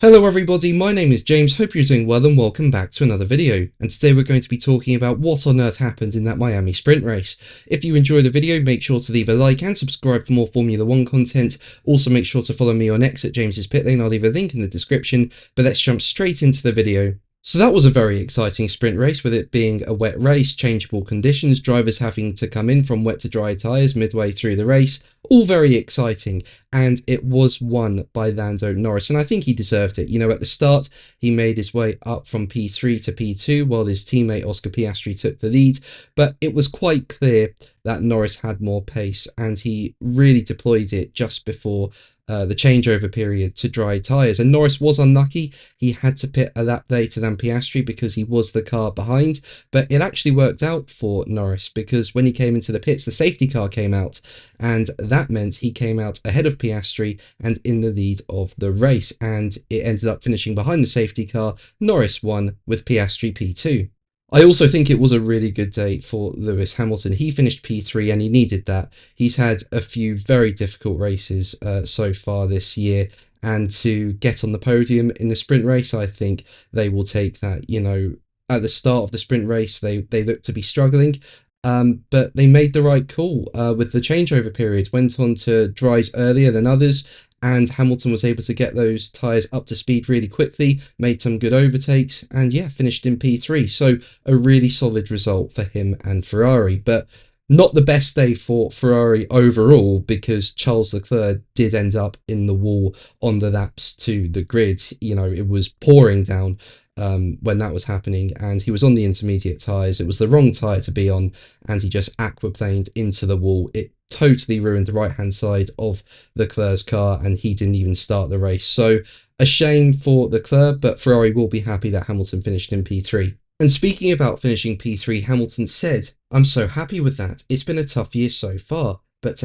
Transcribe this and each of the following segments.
Hello everybody, my name is James, hope you're doing well and welcome back to another video. And today we're going to be talking about what on earth happened in that Miami sprint race. If you enjoy the video, make sure to leave a like and subscribe for more Formula 1 content. Also make sure to follow me on X at James's Pit Lane, I'll leave a link in the description, but let's jump straight into the video. So that was a very exciting sprint race, with it being a wet race, changeable conditions, drivers having to come in from wet to dry tyres midway through the race, all very exciting, and it was won by Lando Norris, and I think he deserved it. You know, at the start, he made his way up from P3 to P2 while his teammate Oscar Piastri took the lead, but it was quite clear that Norris had more pace, and he really deployed it just before the changeover period to dry tyres. And Norris was unlucky. He had to pit a lap later than Piastri because he was the car behind, but it actually worked out for Norris because when he came into the pits, the safety car came out, and that meant he came out ahead of Piastri and in the lead of the race, and it ended up finishing behind the safety car. Norris won with Piastri P2. I also think it was a really good day for Lewis Hamilton. He finished P3 and he needed that. He's had a few very difficult races so far this year, and to get on the podium in the sprint race, I think they will take that. You know, at the start of the sprint race, they looked to be struggling, but they made the right call with the changeover period, went on to dries earlier than others, and Hamilton was able to get those tyres up to speed really quickly, made some good overtakes, and yeah, finished in P3. So a really solid result for him and Ferrari, but not the best day for Ferrari overall, because Charles Leclerc did end up in the wall on the laps to the grid. You know, it was pouring down when that was happening, and he was on the intermediate tyres. It was the wrong tyre to be on, and he just aquaplaned into the wall. It totally ruined the right hand side of Leclerc's car, and he didn't even start the race. So a shame for Leclerc, but Ferrari will be happy that Hamilton finished in P3. And speaking about finishing P3, Hamilton said, "I'm so happy with that. It's been a tough year so far, but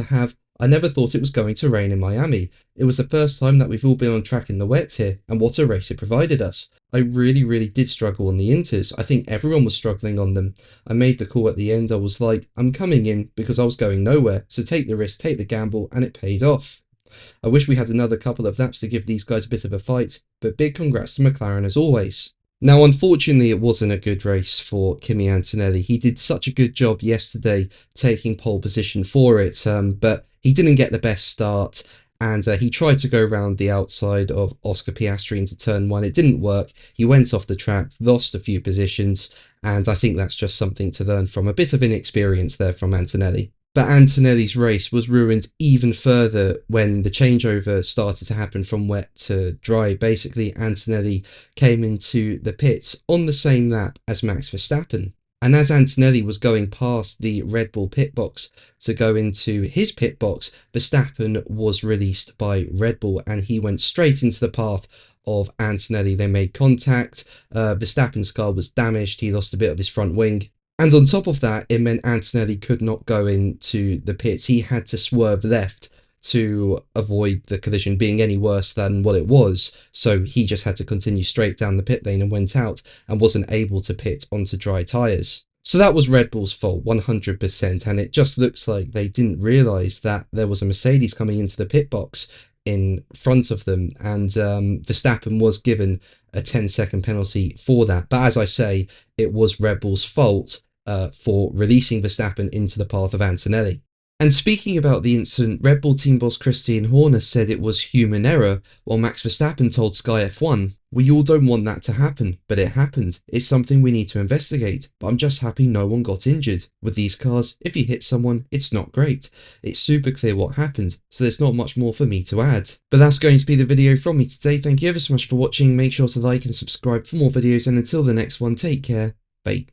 I never thought it was going to rain in Miami. It was the first time that we've all been on track in the wet here, and what a race it provided us. I really did struggle on the inters. I think everyone was struggling on them. I made the call at the end. I was like, I'm coming in because I was going nowhere, so take the risk, take the gamble, and it paid off. I wish we had another couple of laps to give these guys a bit of a fight, but big congrats to McLaren as always." Now, unfortunately, it wasn't a good race for Kimi Antonelli. He did such a good job yesterday taking pole position for it, but he didn't get the best start, and he tried to go around the outside of Oscar Piastri into turn one. It didn't work. He went off the track, lost a few positions, and I think that's just something to learn from. A bit of inexperience there from Antonelli. But Antonelli's race was ruined even further when the changeover started to happen from wet to dry. Basically, Antonelli came into the pits on the same lap as Max Verstappen. And as Antonelli was going past the Red Bull pit box to go into his pit box, Verstappen was released by Red Bull and he went straight into the path of Antonelli. They made contact. Verstappen's car was damaged. He lost a bit of his front wing. And on top of that, it meant Antonelli could not go into the pits. He had to swerve left to avoid the collision being any worse than what it was. So he just had to continue straight down the pit lane and went out and wasn't able to pit onto dry tyres. So that was Red Bull's fault, 100%. And it just looks like they didn't realise that there was a Mercedes coming into the pit box in front of them, and Verstappen was given a 10-second penalty for that. But as I say, it was Red Bull's fault for releasing Verstappen into the path of Antonelli. And speaking about the incident, Red Bull team boss Christian Horner said it was human error, while Max Verstappen told Sky F1, "We all don't want that to happen, but it happened. It's something we need to investigate, but I'm just happy no one got injured. With these cars, if you hit someone, it's not great. It's super clear what happened, so there's not much more for me to add." But that's going to be the video from me today. Thank you ever so much for watching. Make sure to like and subscribe for more videos, and until the next one, take care. Bye.